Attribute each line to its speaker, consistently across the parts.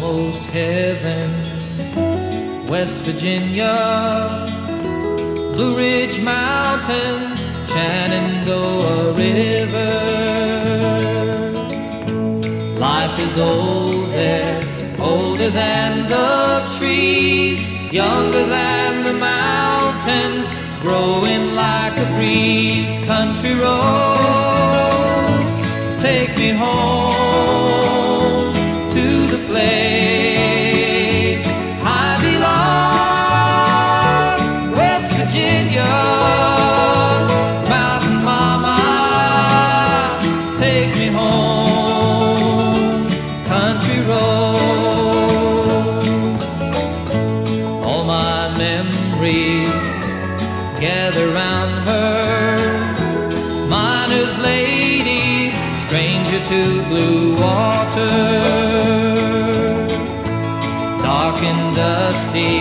Speaker 1: almost heaven. West Virginia, Blue Ridge Mountains, Shenandoah River. Life is old there, older than the trees, younger than the mountains, growing like a breeze. Country roads, take me home to the place I belong. West Virginia, Mountain Mama, take me home. Country roads, all my memories gather round her. Miner's lady, stranger to blue water. Dark and dusty,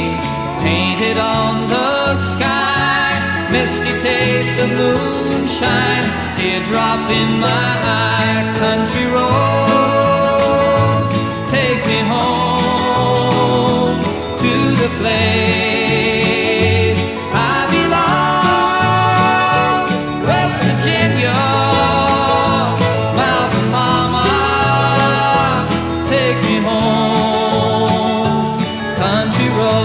Speaker 1: painted on the sky. Misty taste of moonshine, teardrop in my eye. Country roads, take me home to the place I belong. West Virginia, Mountain Mama, take me home. Country roads,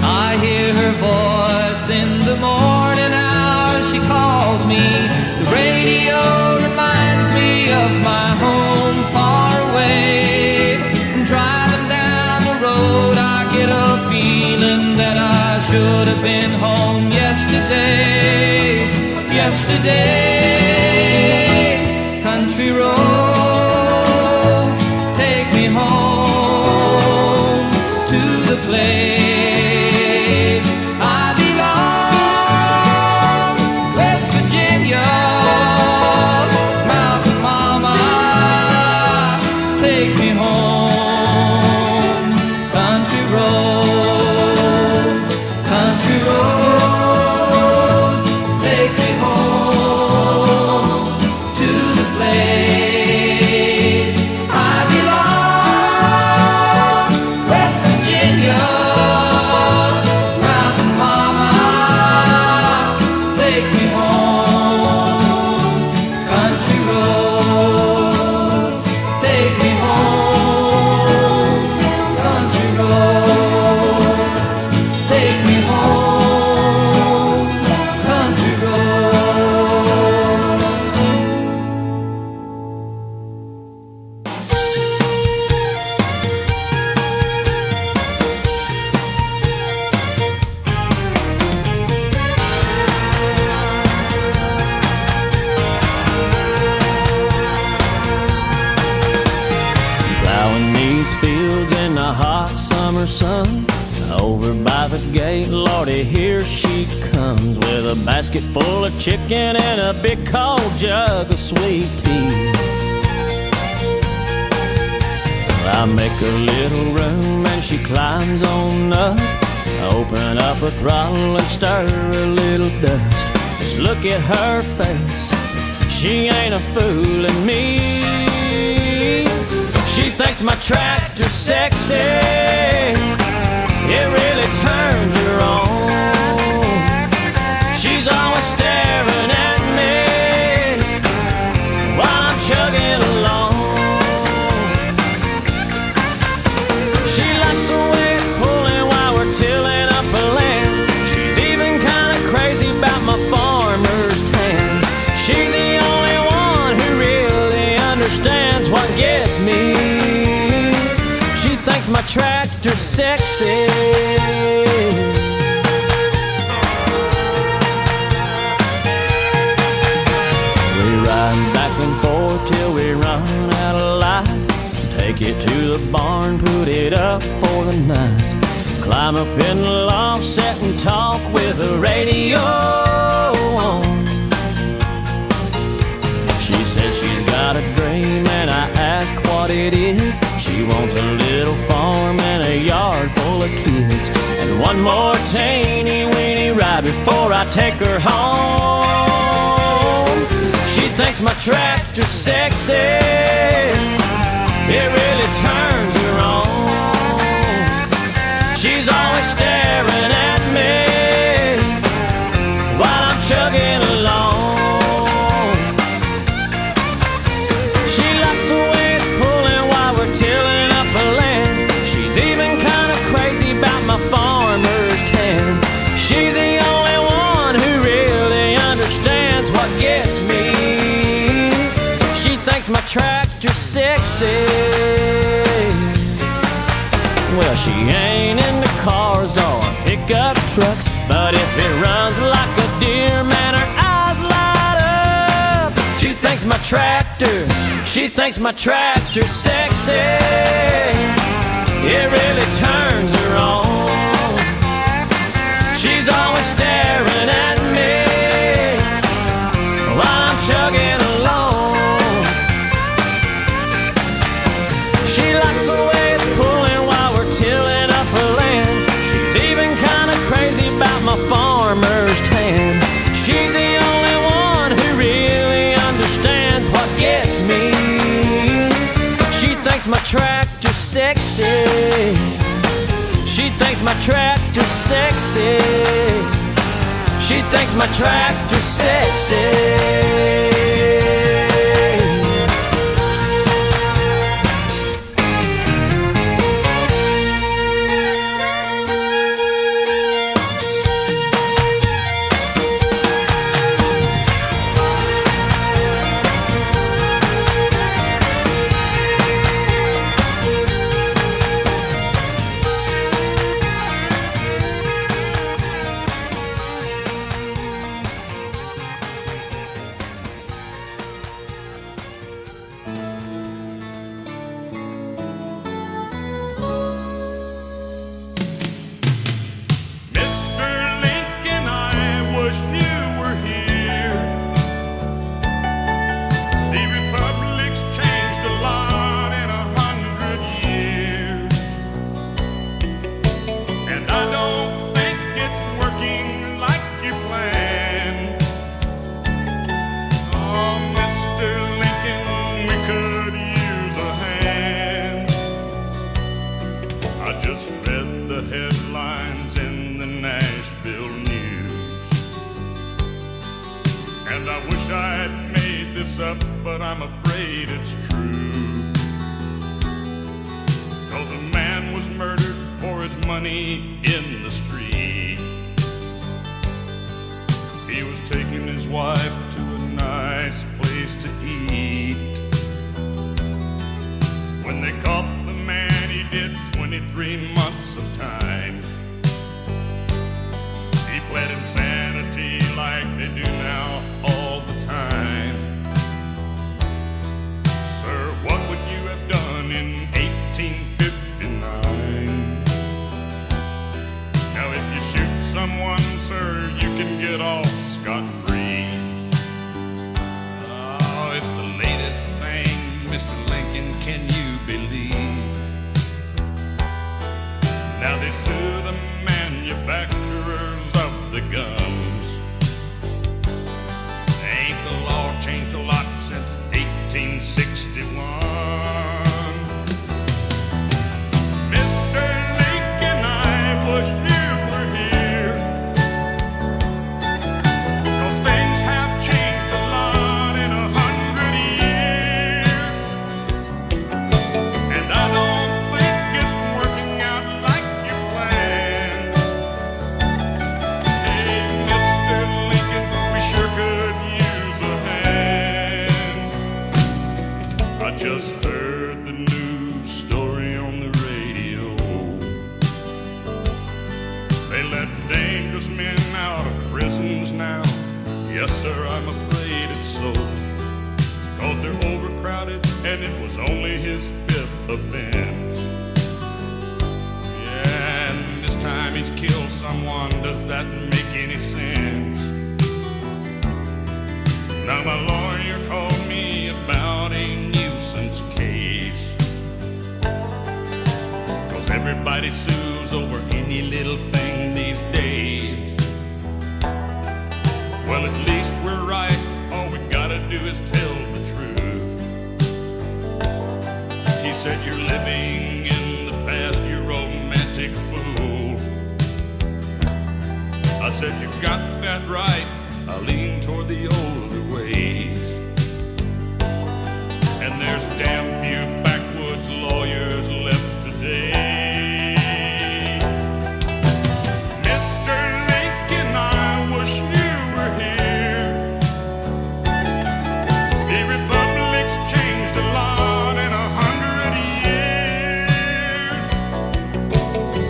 Speaker 1: I hear her voice in the morning hours. She calls me, the radio reminds me of my home far away. Driving down the road, I get a feeling that I should have been home yesterday, yesterday. Country roads, take me home to the place I belong. West Virginia, Mountain Mama, take me home. Country roads, country roads, take me home to the place I belong. West Virginia, Mountain Mama, take me home. Country roads, take me home. Country roads, take me home. Country roads.
Speaker 2: Plowing these fields in the hot summer sun. Over by the gate, Lordy, here she comes with a basket full of chicken and a big cold jug of sweet tea. Well, I make her little room and she climbs on up. Open up her throttle and stir a little dust. Just look at her face, she ain't a fooling me. She thinks my tractor's sexy, it really turns her on. She's always staring at me while I'm chugging along. She likes the way it's pulling while we're tilling up a land. She's even kinda crazy about my farmer's tan. She's the only one who really understands what gets me. She thinks my tractor's sexy. We ride back and forth till we run out of light. Take it to the barn, put it up for the night. Climb up in the loft, sit and talk with the radio on. She says she's got a dream and I ask what it is. She wants a little farm and a yard full of kids, and one more teeny weeny ride before I take her home. She thinks my tractor's sexy, it really turns her on. She's always staring at me while I'm chugging along. She likes the way it's pulling while we're tilling up a land. She's even kind of crazy about my farmer's tan. She's the only one who really understands what gets me. She thinks my tractor's sexy. Well, she ain't into cars or pickup trucks, but if it runs like a deer, man, her eyes light up. She thinks my tractor's sexy. It really turns her on. She's always staring at me while I'm chugging along. She likes the way it's pulling while we're tilling up her land. She's even kind of crazy about my farmer's tan. She's the only one who really understands what gets me. She thinks my tractor's sexy. She thinks my tractor's sexy. She thinks my tractor's sexy.
Speaker 3: But I'm afraid it's true. 'Cause a man was murdered for his money in the street. He was taking his wife to a nice place to eat. When they caught the man, he did 23 months of time. He pled insanity like they do now all the time. What would you have done in 1859? Now if you shoot someone, sir, you can get off scot-free. Oh, it's the latest thing, Mr. Lincoln, can you believe? Now they sue the manufacturers of the guns. Ain't the law changed a lot since 1861? Mr. Lincoln, I wish you were here, 'cause things have changed a lot in 100 years. And I don't think it's working out like you planned. Hey, Mr. Lincoln, we sure could use a hand. I just heard the news story on the radio. They let dangerous men out of prisons now. Yes, sir, I'm afraid it's so. 'Cause they're overcrowded and it was only his 5th offense. Yeah, and this time he's killed someone. Does that make any sense? Now my lawyer called me about a nuisance case. 'Cause everybody sues over any little thing these days. Well, at least we're right. All we gotta do is tell the truth. He said, you're living in the past, you romantic fool. I said, you got that right. I lean toward the older ways. And there's damn few backwoods lawyers left today. Mr. Lincoln, I wish you were here. The republic's changed a lot in 100 years,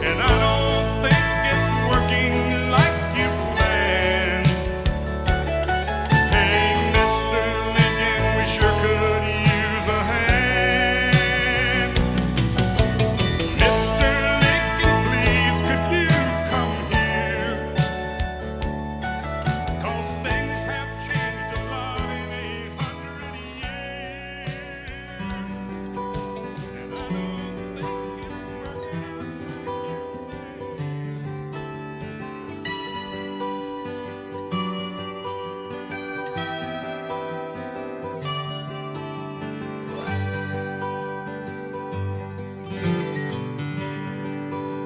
Speaker 3: and I don't think it's working like you planned. Hey, Mr. Lincoln, we sure could use a hand. Mr. Lincoln, please, could you come here? 'Cause things have changed a lot in 100 years, and I don't think it's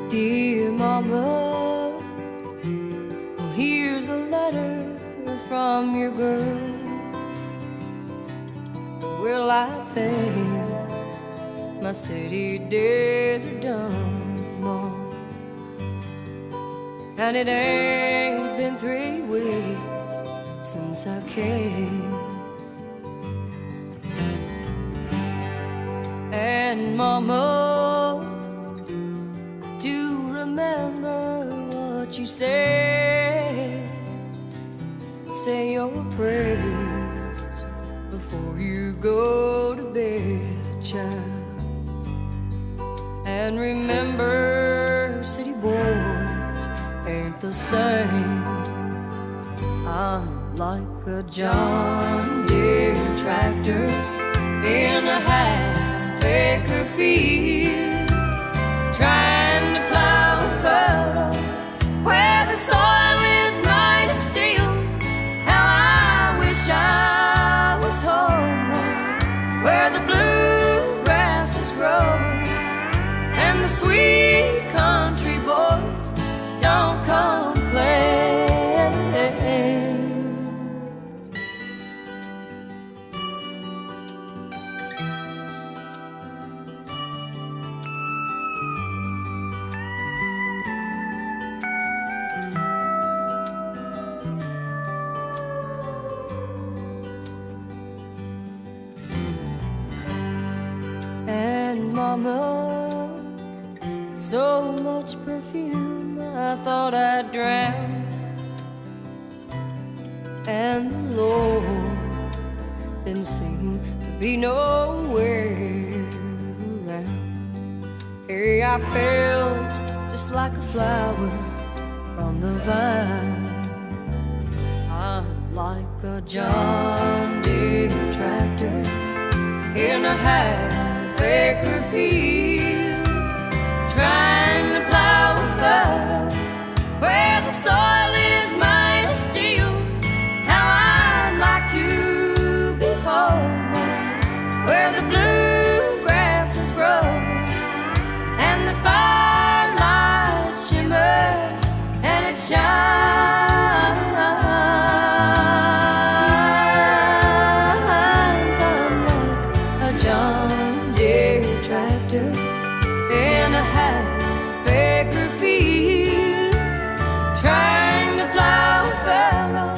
Speaker 4: Dear Mama, well, here's a letter from your girl. Well, I think my city days are done, Mom, and it ain't been 3 weeks since I came. And Mama, do remember what you said. Say your prayers before you go to bed, child. And remember, city boys ain't the same. I'm like a John Deere tractor in a half-acre field, trying to plow a furrow where the soil is made of steel. How I wish I was home, where the bluegrass is growing and the sweet country boys don't complain. And Mama, so much perfume I thought I'd drown, and the Lord didn't seem to be nowhere around. Hey, I felt just like a flower from the vine. I'm like a John Deere tractor in a half-acre field, trying to plow a furrow where the soil is made of steel. How I'd like to be home, where the bluegrass is growing and the firelight shimmers and it shines. I'm like a John Deere tractor in a half-acre field, trying to plow a furrow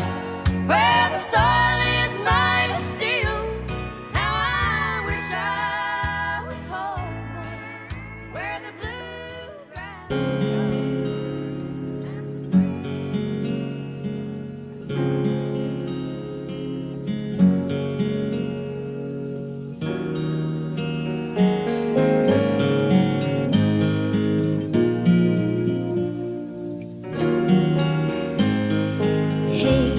Speaker 4: where the soil is made of steel. How I wish I was home, where the bluegrass
Speaker 5: Hey,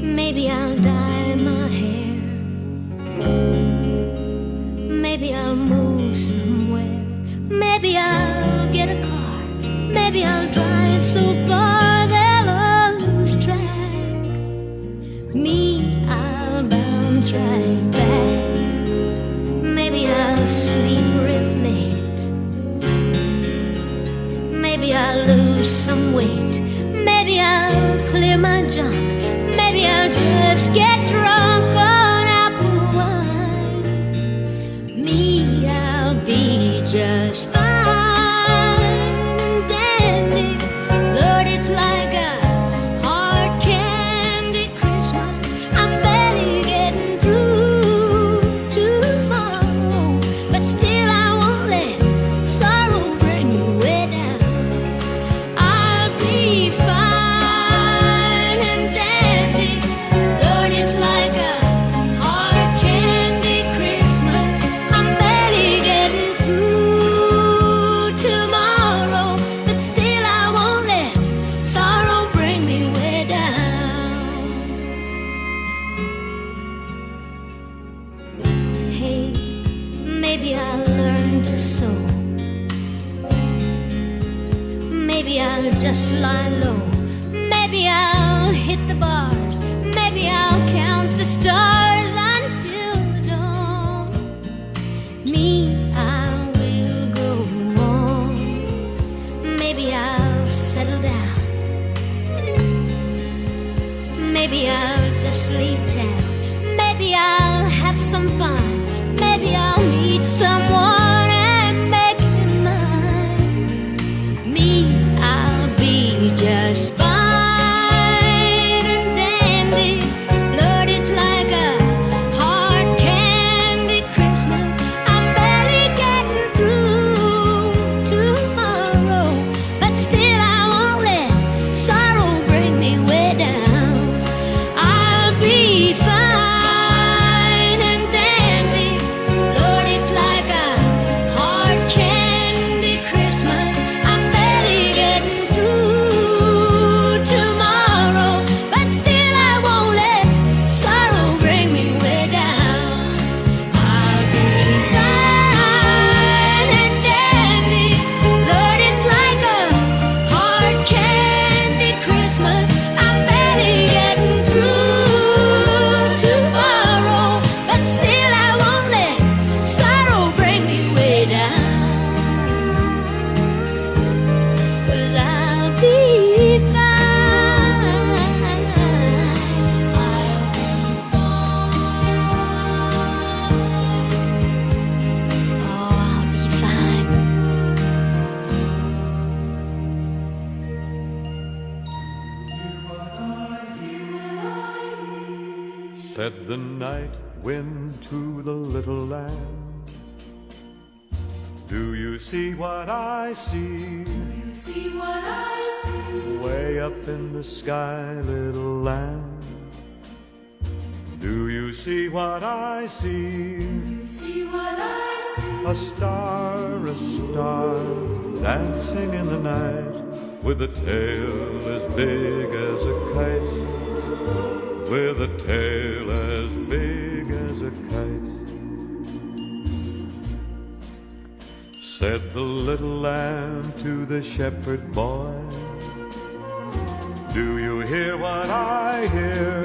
Speaker 5: maybe I'll dye my hair. Maybe I'll move somewhere. Maybe I'll get a car. Maybe I'll drive so far they'll lose track. Me, I'll bounce right back. Maybe I'll Maybe I'll lose some weight. Maybe I'll clear my junk. Maybe I'll just get drunk on apple wine. Me, I'll be just fine and dandy. Lord, it's like a hard candy Christmas. I'm barely getting through tomorrow, but still I won't let sorrow bring me way down. I'll be fine and dandy. Lord, it's like a hard candy Christmas. I'm barely getting through tomorrow, but still I won't let sorrow bring me way down. Hey, maybe I'll learn to sew. Maybe I'll just lie low. Maybe I'll hit the bars. Maybe I'll count the stars until the dawn. Me, I will go on. Maybe I'll settle down. Maybe I'll just leave town. Maybe I'll have some fun. Maybe I'll meet someone and make him mine. Me, I'll be just fine and dandy. Lord, it's like a hard candy Christmas. I'm barely getting through tomorrow, but still I won't let sorrow bring me way down. I'll be fine and dandy. Lord, it's like a hard candy Christmas. I'm barely getting through tomorrow, but still I won't let sorrow bring me way down. I'll be fine and dandy. Lord, it's like a hard candy Christmas. I'm barely getting through tomorrow, but still I won't let sorrow bring me way down. 'Cause I'll be fine. Oh, I'll be fine.
Speaker 6: Said the night wind to the little lamb, do you see what I see?
Speaker 4: See what I see.
Speaker 6: Way up in the sky, little lamb. Do you see what I see?
Speaker 4: See what I see.
Speaker 6: A star, dancing in the night, with a tail as big as a kite. With a tail as big as a kite. Said the little lamb to the shepherd boy, do you hear what I hear?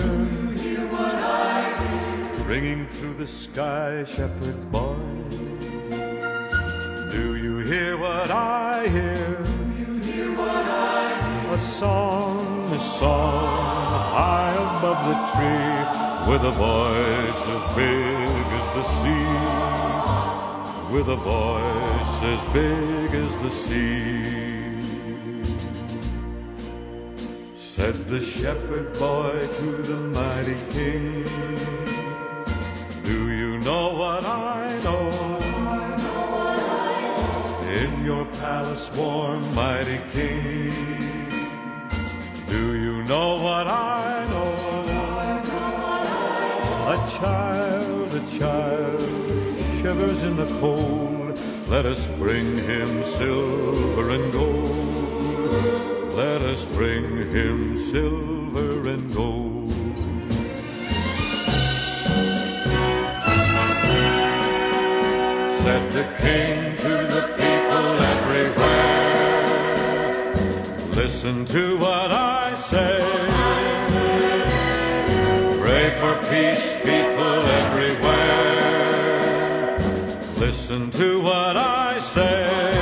Speaker 6: Ringing through the sky, shepherd boy. Do you hear what I hear? A song high above the tree, with a voice as big as the sea. With a voice as big as the sea. Said the shepherd boy to the mighty king, do you know what I know? In your palace warm, mighty king, do you know what I know? A child shivers in the cold. Let us bring him silver and gold. Let us bring him silver and gold. Said the king to the people everywhere, listen to what I say. Pray for peace, people everywhere. Listen to what I say.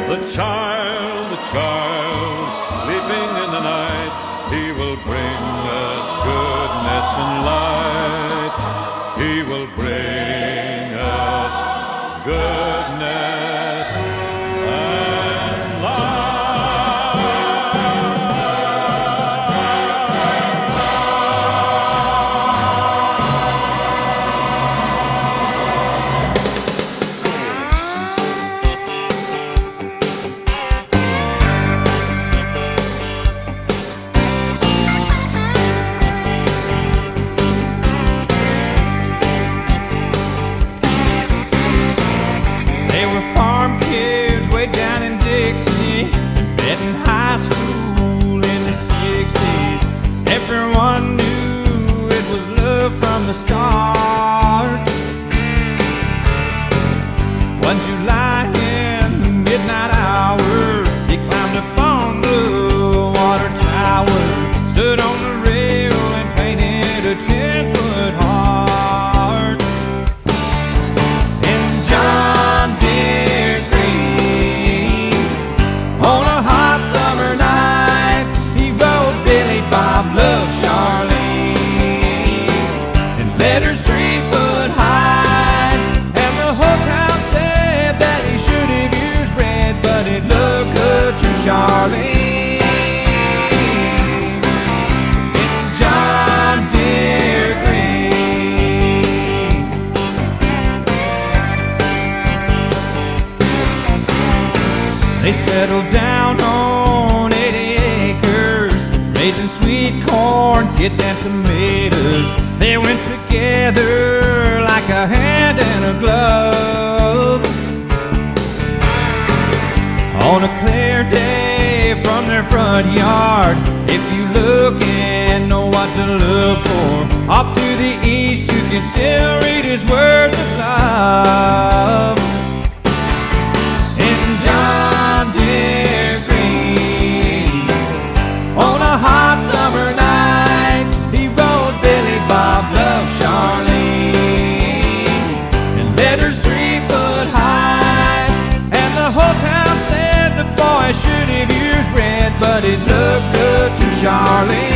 Speaker 6: The
Speaker 1: but it looked good to Charlene. In John Deere Green. They settled down on 80 acres, raising sweet corn, kids and tomatoes. They went together like a hand and a glove. On a clear day from their front yard, if you look and know what to look for, off to the east you can still read his words of love. In John Deere Green, on a hot summer night, he wrote Billy Bob Love Charlene, and letters 3 foot high, and the whole town said the boy should have used red, but it looked good to Charlene.